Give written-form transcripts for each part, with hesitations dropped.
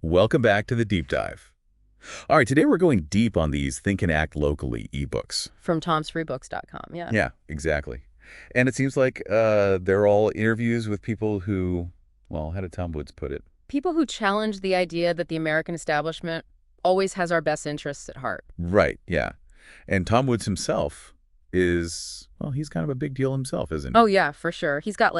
Welcome back to the Deep Dive. All right, today we're going deep on these Think and Act Locally ebooks. From tomsfreebooks.com, yeah. Yeah, exactly. And it seems like they're all interviews with people who, well, how did Tom Woods put it? People who challenge the idea that the American establishment always has our best interests at heart. Right, yeah. And Tom Woods himself is, well, he's kind of a big deal himself, isn't he? Oh, yeah, for sure. He's got,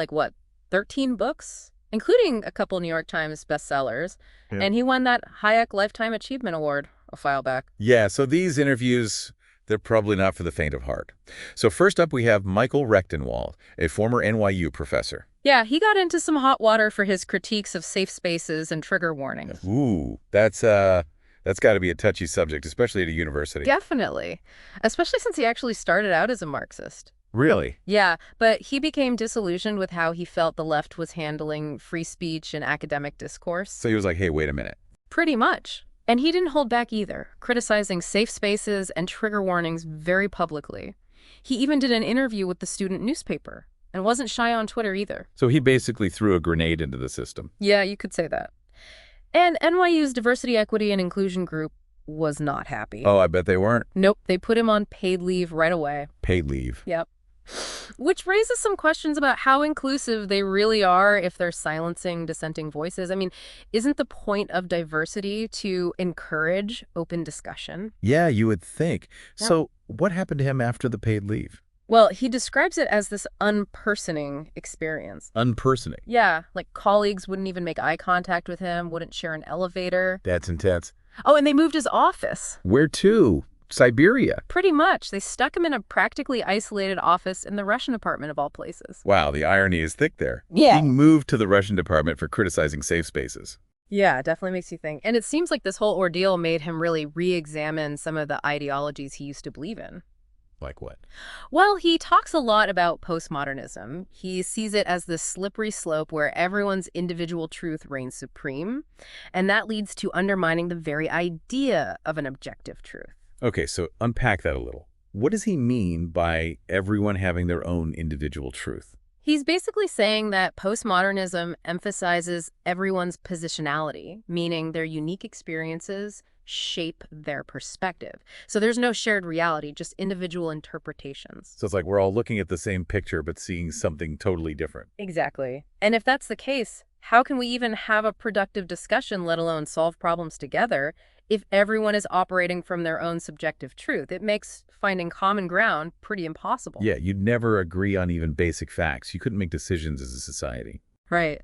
13 books, including a couple New York Times bestsellers. Yeah. And he won that Hayek Lifetime Achievement Award a while back. Yeah, so these interviews, they're probably not for the faint of heart. So first up, we have Michael Rechtenwald, a former NYU professor. Yeah, he got into some hot water for his critiques of safe spaces and trigger warnings. Ooh, that's got to be a touchy subject, especially at a university. Definitely. Especially since he actually started out as a Marxist. Really? Yeah, but he became disillusioned with how he felt the left was handling free speech and academic discourse. So he was like, hey, wait a minute. Pretty much. And he didn't hold back either, criticizing safe spaces and trigger warnings very publicly. He even did an interview with the student newspaper and wasn't shy on Twitter either. So he basically threw a grenade into the system. Yeah, you could say that. And NYU's Diversity, Equity, and Inclusion group was not happy. Oh, I bet they weren't. Nope, they put him on paid leave right away. Paid leave. Yep. Which raises some questions about how inclusive they really are if they're silencing dissenting voices. I mean, isn't the point of diversity to encourage open discussion? Yeah, you would think. Yeah. So what happened to him after the paid leave? Well, he describes it as this unpersoning experience. Unpersoning. Yeah, like colleagues wouldn't even make eye contact with him, wouldn't share an elevator. That's intense. Oh, and they moved his office. Where to? Siberia. Pretty much. They stuck him in a practically isolated office in the Russian department of all places. Wow, the irony is thick there. Yeah. Being moved to the Russian department for criticizing safe spaces. Yeah, definitely makes you think. And it seems like this whole ordeal made him really re-examine some of the ideologies he used to believe in. Like what? Well, he talks a lot about postmodernism. He sees it as this slippery slope where everyone's individual truth reigns supreme, and that leads to undermining the very idea of an objective truth. Okay, so unpack that a little. What does he mean by everyone having their own individual truth? He's basically saying that postmodernism emphasizes everyone's positionality, meaning their unique experiences shape their perspective. So there's no shared reality, just individual interpretations. So it's like we're all looking at the same picture but seeing something totally different. Exactly. And if that's the case, how can we even have a productive discussion, let alone solve problems together, if everyone is operating from their own subjective truth? It makes finding common ground pretty impossible. Yeah, you'd never agree on even basic facts. You couldn't make decisions as a society. Right.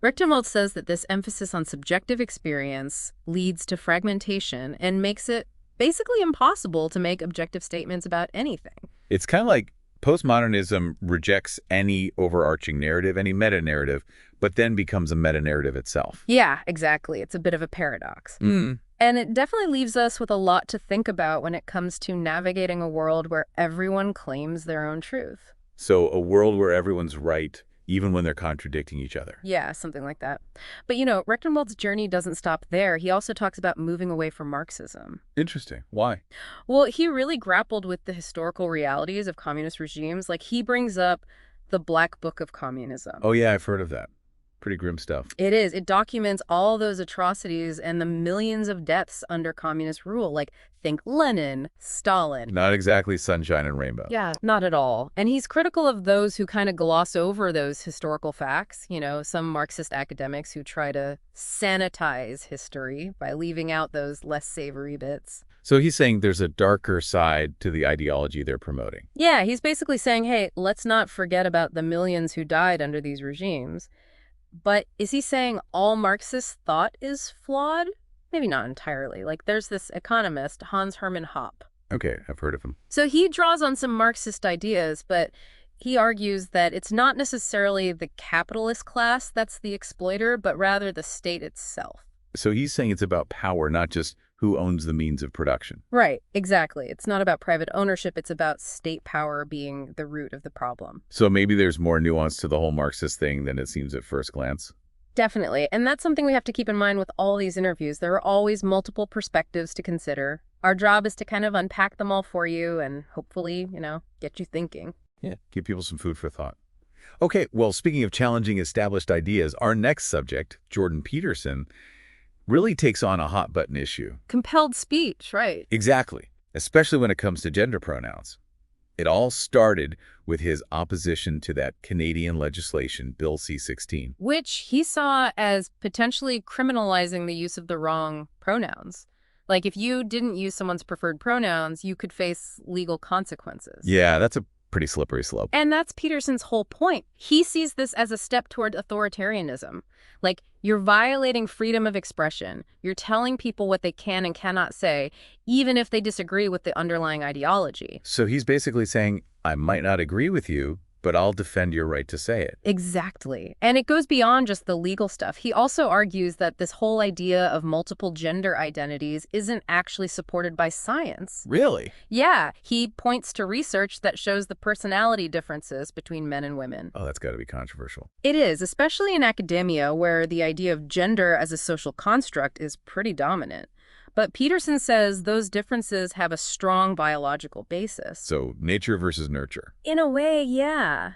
Rechtenwald says that this emphasis on subjective experience leads to fragmentation and makes it basically impossible to make objective statements about anything. It's kind of like postmodernism rejects any overarching narrative, any meta-narrative, but then becomes a meta-narrative itself. Yeah, exactly. It's a bit of a paradox. Mm. And it definitely leaves us with a lot to think about when it comes to navigating a world where everyone claims their own truth. So a world where everyone's right, even when they're contradicting each other. Yeah, something like that. But, Rechtenwald's journey doesn't stop there. He also talks about moving away from Marxism. Interesting. Why? Well, he really grappled with the historical realities of communist regimes. Like, he brings up the Black Book of Communism. Oh, yeah, I've heard of that. Pretty grim stuff. It is. It documents all those atrocities and the millions of deaths under communist rule. Like, think Lenin, Stalin. Not exactly sunshine and rainbow. Yeah, not at all. And he's critical of those who kind of gloss over those historical facts. Some Marxist academics who try to sanitize history by leaving out those less savory bits. So he's saying there's a darker side to the ideology they're promoting. Yeah, he's basically saying, hey, let's not forget about the millions who died under these regimes. But is he saying all Marxist thought is flawed? Maybe not entirely. Like, there's this economist, Hans Hermann Hoppe. Okay, I've heard of him. So he draws on some Marxist ideas, but he argues that it's not necessarily the capitalist class that's the exploiter, but rather the state itself. So he's saying it's about power, not just who owns the means of production. Right, exactly. It's not about private ownership. It's about state power being the root of the problem. So maybe there's more nuance to the whole Marxist thing than it seems at first glance. Definitely. And that's something we have to keep in mind with all these interviews. There are always multiple perspectives to consider. Our job is to kind of unpack them all for you and hopefully, get you thinking. Yeah, give people some food for thought. Okay, well, speaking of challenging established ideas, our next subject, Jordan Peterson, really takes on a hot-button issue. Compelled speech, right? Exactly, especially when it comes to gender pronouns. It all started with his opposition to that Canadian legislation, Bill C-16. Which he saw as potentially criminalizing the use of the wrong pronouns. Like, if you didn't use someone's preferred pronouns, you could face legal consequences. Yeah, that's a pretty slippery slope. And that's Peterson's whole point. He sees this as a step toward authoritarianism. Like, you're violating freedom of expression. You're telling people what they can and cannot say, even if they disagree with the underlying ideology. So he's basically saying, I might not agree with you, but I'll defend your right to say it. Exactly. And it goes beyond just the legal stuff. He also argues that this whole idea of multiple gender identities isn't actually supported by science. Really? Yeah, he points to research that shows the personality differences between men and women. Oh, that's got to be controversial. It is, especially in academia, where the idea of gender as a social construct is pretty dominant. But Peterson says those differences have a strong biological basis. So nature versus nurture. In a way, yeah.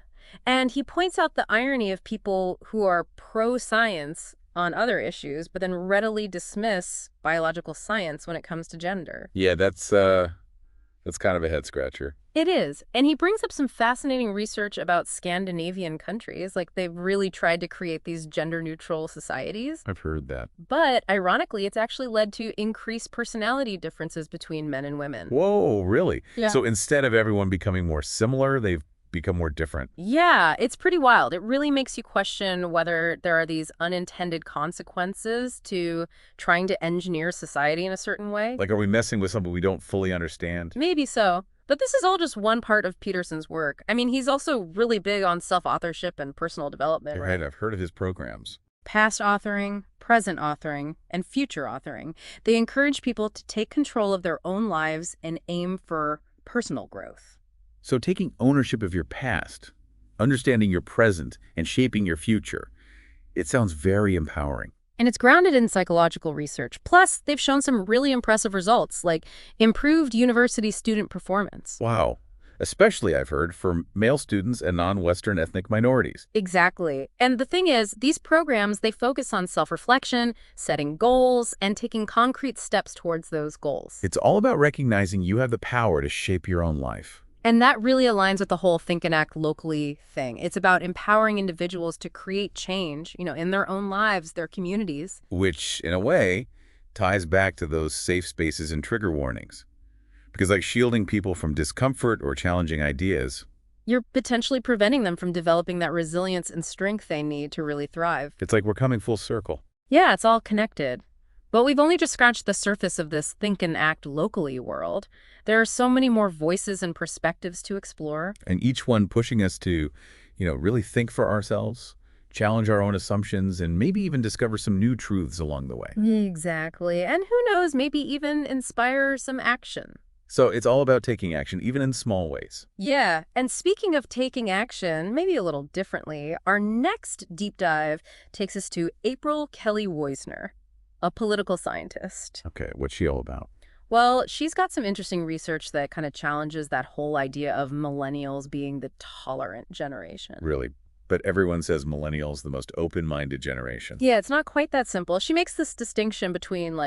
And he points out the irony of people who are pro-science on other issues, but then readily dismiss biological science when it comes to gender. Yeah, that's kind of a head-scratcher. It is. And he brings up some fascinating research about Scandinavian countries. Like, they've really tried to create these gender-neutral societies. I've heard that. But, ironically, it's actually led to increased personality differences between men and women. Whoa, really? Yeah. So instead of everyone becoming more similar, they've become more different. Yeah, it's pretty wild. It really makes you question whether there are these unintended consequences to trying to engineer society in a certain way. Like, are we messing with something we don't fully understand? Maybe so. But this is all just one part of Peterson's work. I mean, he's also really big on self-authorship and personal development. Right, I've heard of his programs. Past authoring, present authoring, and future authoring. They encourage people to take control of their own lives and aim for personal growth. So taking ownership of your past, understanding your present, and shaping your future, it sounds very empowering. And it's grounded in psychological research. Plus, they've shown some really impressive results, like improved university student performance. Wow. Especially, I've heard, for male students and non-Western ethnic minorities. Exactly. And the thing is, these programs, they focus on self-reflection, setting goals, and taking concrete steps towards those goals. It's all about recognizing you have the power to shape your own life. And that really aligns with the whole think and act locally thing. It's about empowering individuals to create change, in their own lives, their communities. Which, in a way, ties back to those safe spaces and trigger warnings. Because like shielding people from discomfort or challenging ideas, you're potentially preventing them from developing that resilience and strength they need to really thrive. it's like we're coming full circle. Yeah, it's all connected. But we've only just scratched the surface of this think and act locally world. There are so many more voices and perspectives to explore. And each one pushing us to, really think for ourselves, challenge our own assumptions, and maybe even discover some new truths along the way. Exactly. And who knows, maybe even inspire some action. So it's all about taking action, even in small ways. Yeah, and speaking of taking action, maybe a little differently, our next deep dive takes us to April Kelly Woisner, a political scientist. Okay, what's she all about? Well, she's got some interesting research that kind of challenges that whole idea of millennials being the tolerant generation. Really? But everyone says millennials the most open-minded generation. Yeah, it's not quite that simple. She makes this distinction between,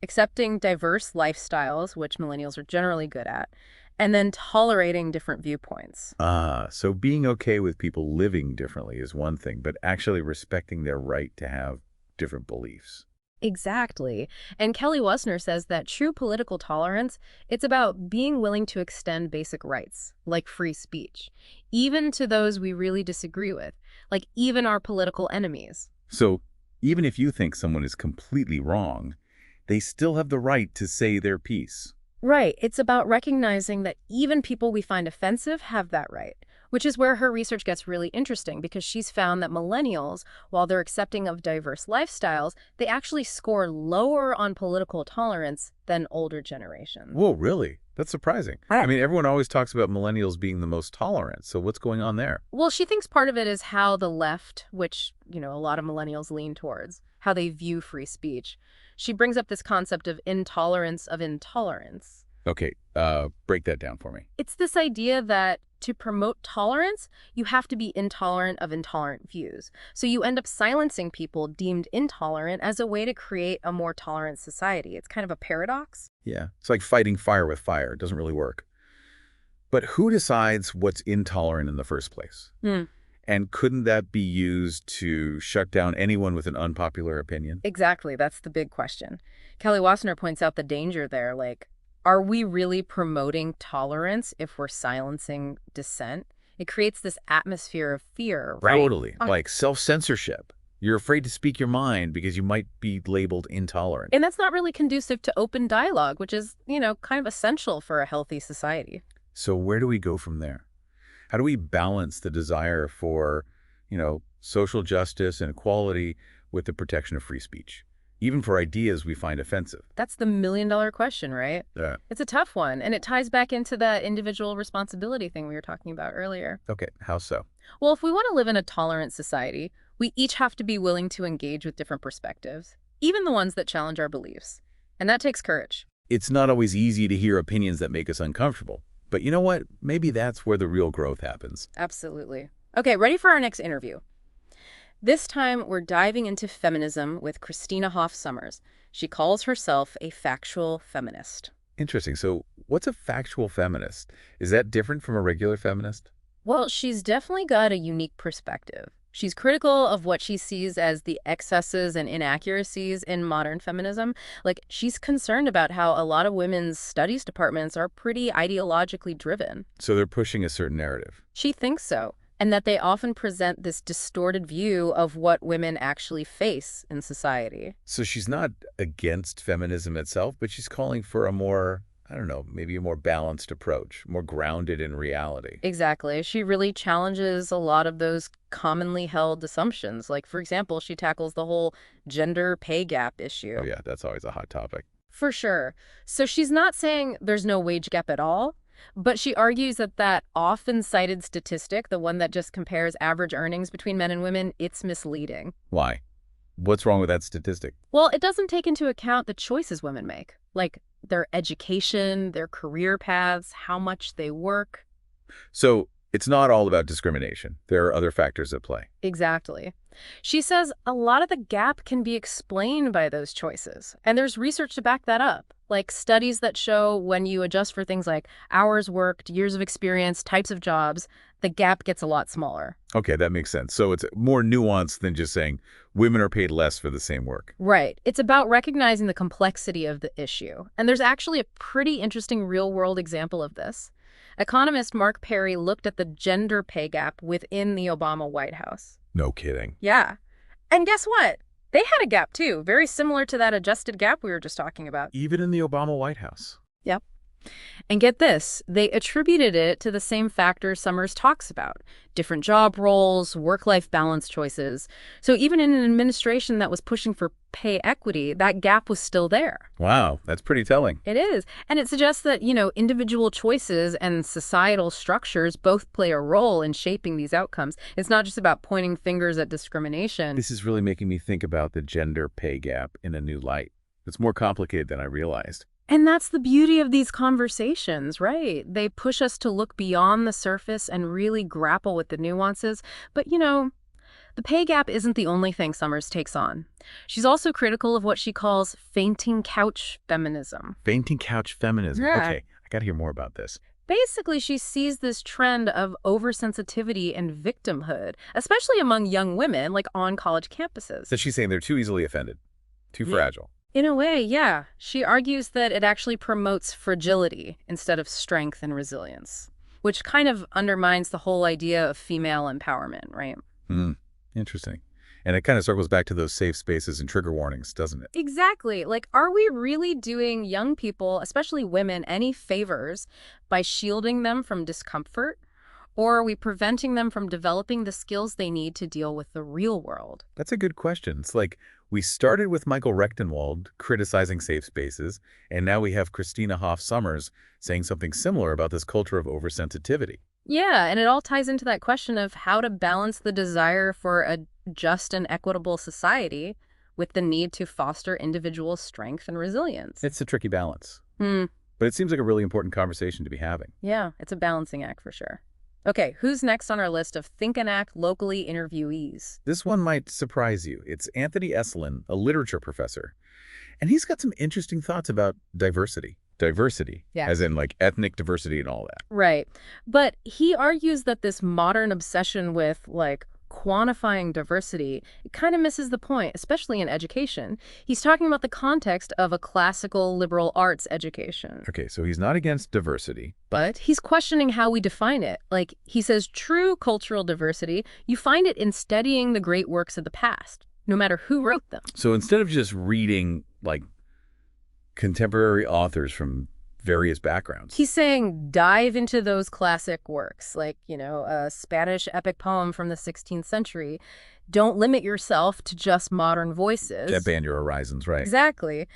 accepting diverse lifestyles, which millennials are generally good at, and then tolerating different viewpoints. So being okay with people living differently is one thing, but actually respecting their right to have different beliefs. Exactly. And Kelly Woisner says that true political tolerance, it's about being willing to extend basic rights, like free speech, even to those we really disagree with, like even our political enemies. So even if you think someone is completely wrong, they still have the right to say their piece. Right. It's about recognizing that even people we find offensive have that right, which is where her research gets really interesting because she's found that millennials, while they're accepting of diverse lifestyles, they actually score lower on political tolerance than older generations. Whoa, really? That's surprising. Right. I mean, everyone always talks about millennials being the most tolerant. So what's going on there? Well, she thinks part of it is how the left, which, a lot of millennials lean towards, how they view free speech. She brings up this concept of intolerance of intolerance. Okay, break that down for me. It's this idea that to promote tolerance, you have to be intolerant of intolerant views. So you end up silencing people deemed intolerant as a way to create a more tolerant society. It's kind of a paradox. Yeah, it's like fighting fire with fire. It doesn't really work. But who decides what's intolerant in the first place? And couldn't that be used to shut down anyone with an unpopular opinion? Exactly. That's the big question. Kelly Wassner points out the danger there. Like, are we really promoting tolerance if we're silencing dissent? It creates this atmosphere of fear, right? Totally. Like self-censorship. You're afraid to speak your mind because you might be labeled intolerant. And that's not really conducive to open dialogue, which is, kind of essential for a healthy society. So where do we go from there? How do we balance the desire for, social justice and equality with the protection of free speech, even for ideas we find offensive? That's the million-dollar question, right? Yeah. It's a tough one, and it ties back into that individual responsibility thing we were talking about earlier. Okay, how so? Well, if we want to live in a tolerant society, we each have to be willing to engage with different perspectives, even the ones that challenge our beliefs. And that takes courage. It's not always easy to hear opinions that make us uncomfortable. But you know what? Maybe that's where the real growth happens. Absolutely. Okay, ready for our next interview. This time, we're diving into feminism with Christina Hoff Sommers. She calls herself a factual feminist. Interesting. So what's a factual feminist? Is that different from a regular feminist? Well, she's definitely got a unique perspective. She's critical of what she sees as the excesses and inaccuracies in modern feminism. Like, she's concerned about how a lot of women's studies departments are pretty ideologically driven. So they're pushing a certain narrative. She thinks so, and that they often present this distorted view of what women actually face in society. So she's not against feminism itself, but she's calling for a more, maybe a more balanced approach, more grounded in reality. Exactly. She really challenges a lot of those commonly held assumptions. Like, for example, she tackles the whole gender pay gap issue. Oh, yeah, that's always a hot topic. For sure. So she's not saying there's no wage gap at all, but she argues that that often cited statistic, the one that just compares average earnings between men and women, it's misleading. Why? What's wrong with that statistic? Well, it doesn't take into account the choices women make, like their education, their career paths, how much they work. So it's not all about discrimination. There are other factors at play. Exactly. She says a lot of the gap can be explained by those choices, and there's research to back that up, like studies that show when you adjust for things like hours worked, years of experience, types of jobs, the gap gets a lot smaller. Okay, that makes sense. So it's more nuanced than just saying women are paid less for the same work. Right. It's about recognizing the complexity of the issue. And there's actually a pretty interesting real-world example of this. Economist Mark Perry looked at the gender pay gap within the Obama White House. No kidding. Yeah. And guess what? They had a gap, too, very similar to that adjusted gap we were just talking about. Even in the Obama White House. Yep. And get this, they attributed it to the same factors Sommers talks about: different job roles, work-life balance choices. So even in an administration that was pushing for pay equity, that gap was still there. Wow, that's pretty telling. It is. And it suggests that, individual choices and societal structures both play a role in shaping these outcomes. It's not just about pointing fingers at discrimination. This is really making me think about the gender pay gap in a new light. It's more complicated than I realized. And that's the beauty of these conversations, right? They push us to look beyond the surface and really grapple with the nuances. But, the pay gap isn't the only thing Sommers takes on. She's also critical of what she calls fainting couch feminism. Fainting couch feminism. Yeah. Okay, I got to hear more about this. Basically, she sees this trend of oversensitivity and victimhood, especially among young women, like on college campuses. So she's saying they're too easily offended, too fragile. In a way, yeah. She argues that it actually promotes fragility instead of strength and resilience, which kind of undermines the whole idea of female empowerment, right? Interesting. And it kind of circles back to those safe spaces and trigger warnings, doesn't it? Exactly. Like, are we really doing young people, especially women, any favors by shielding them from discomfort? Or are we preventing them from developing the skills they need to deal with the real world? That's a good question. It's like we started with Michael Rechtenwald criticizing safe spaces, and now we have Christina Hoff Sommers saying something similar about this culture of oversensitivity. Yeah, and it all ties into that question of how to balance the desire for a just and equitable society with the need to foster individual strength and resilience. It's a tricky balance. But it seems like a really important conversation to be having. Yeah, it's a balancing act for sure. Okay, who's next on our list of think and act locally interviewees? This one might surprise you. It's Anthony Esolen, a literature professor. And he's got some interesting thoughts about diversity. Diversity, Yeah. as in like ethnic diversity and all that. Right. But he argues that this modern obsession with, like, quantifying diversity, it kind of misses the point, especially in education. He's talking about the context of a classical liberal arts education. Okay, so he's not against diversity. But he's questioning how we define it. Like, he says true cultural diversity, you find it in studying the great works of the past, no matter who wrote them. So instead of just reading like contemporary authors from various backgrounds. He's saying dive into those classic works, like, a Spanish epic poem from the 16th century. Don't limit yourself to just modern voices. Expand your horizons, right? Exactly.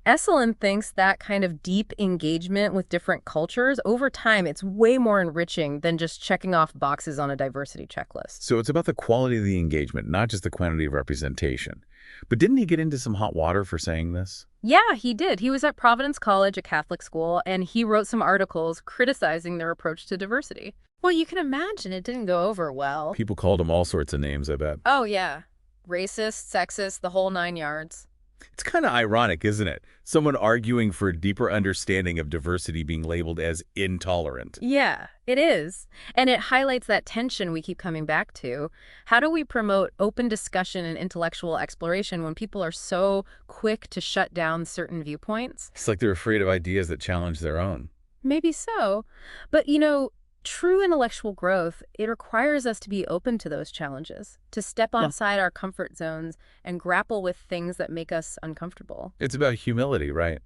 Esolen thinks that kind of deep engagement with different cultures, over time, it's way more enriching than just checking off boxes on a diversity checklist. So it's about the quality of the engagement, not just the quantity of representation. But didn't he get into some hot water for saying this? Yeah, he did. He was at Providence College, a Catholic school, and he wrote some articles criticizing their approach to diversity. Well, you can imagine it didn't go over well. People called him all sorts of names, I bet. Oh, yeah. Racist, sexist, the whole 9 yards. It's kind of ironic, isn't it? Someone arguing for a deeper understanding of diversity being labeled as intolerant. Yeah, it is. And it highlights that tension we keep coming back to. How do we promote open discussion and intellectual exploration when people are so quick to shut down certain viewpoints? It's like they're afraid of ideas that challenge their own. Maybe so. But, true intellectual growth, it requires us to be open to those challenges, to step outside our comfort zones and grapple with things that make us uncomfortable. It's about humility, right?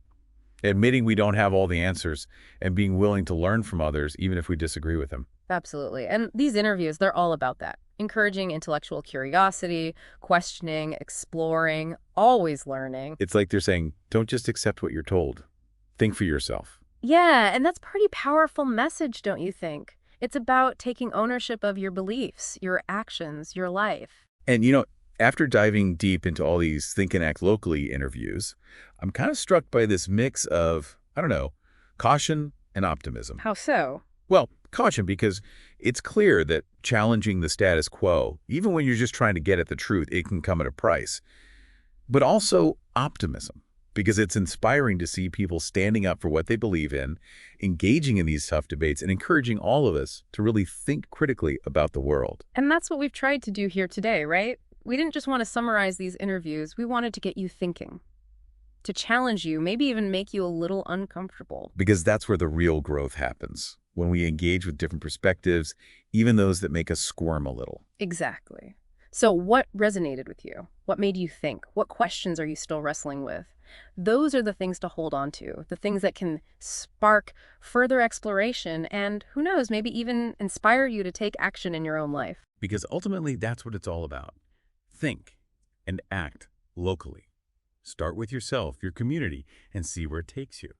Admitting we don't have all the answers and being willing to learn from others, even if we disagree with them. Absolutely. And these interviews, they're all about that. Encouraging intellectual curiosity, questioning, exploring, always learning. It's like they're saying, don't just accept what you're told. Think for yourself. Yeah, and that's a pretty powerful message, don't you think? It's about taking ownership of your beliefs, your actions, your life. And, after diving deep into all these Think and Act Locally interviews, I'm kind of struck by this mix of, caution and optimism. How so? Well, caution because it's clear that challenging the status quo, even when you're just trying to get at the truth, it can come at a price. But also optimism, because it's inspiring to see people standing up for what they believe in, engaging in these tough debates, and encouraging all of us to really think critically about the world. And that's what we've tried to do here today, right? We didn't just want to summarize these interviews. We wanted to get you thinking, to challenge you, maybe even make you a little uncomfortable. Because that's where the real growth happens, when we engage with different perspectives, even those that make us squirm a little. Exactly. So what resonated with you? What made you think? What questions are you still wrestling with? Those are the things to hold on to, the things that can spark further exploration and, who knows, maybe even inspire you to take action in your own life. Because ultimately, that's what it's all about. Think and act locally. Start with yourself, your community, and see where it takes you.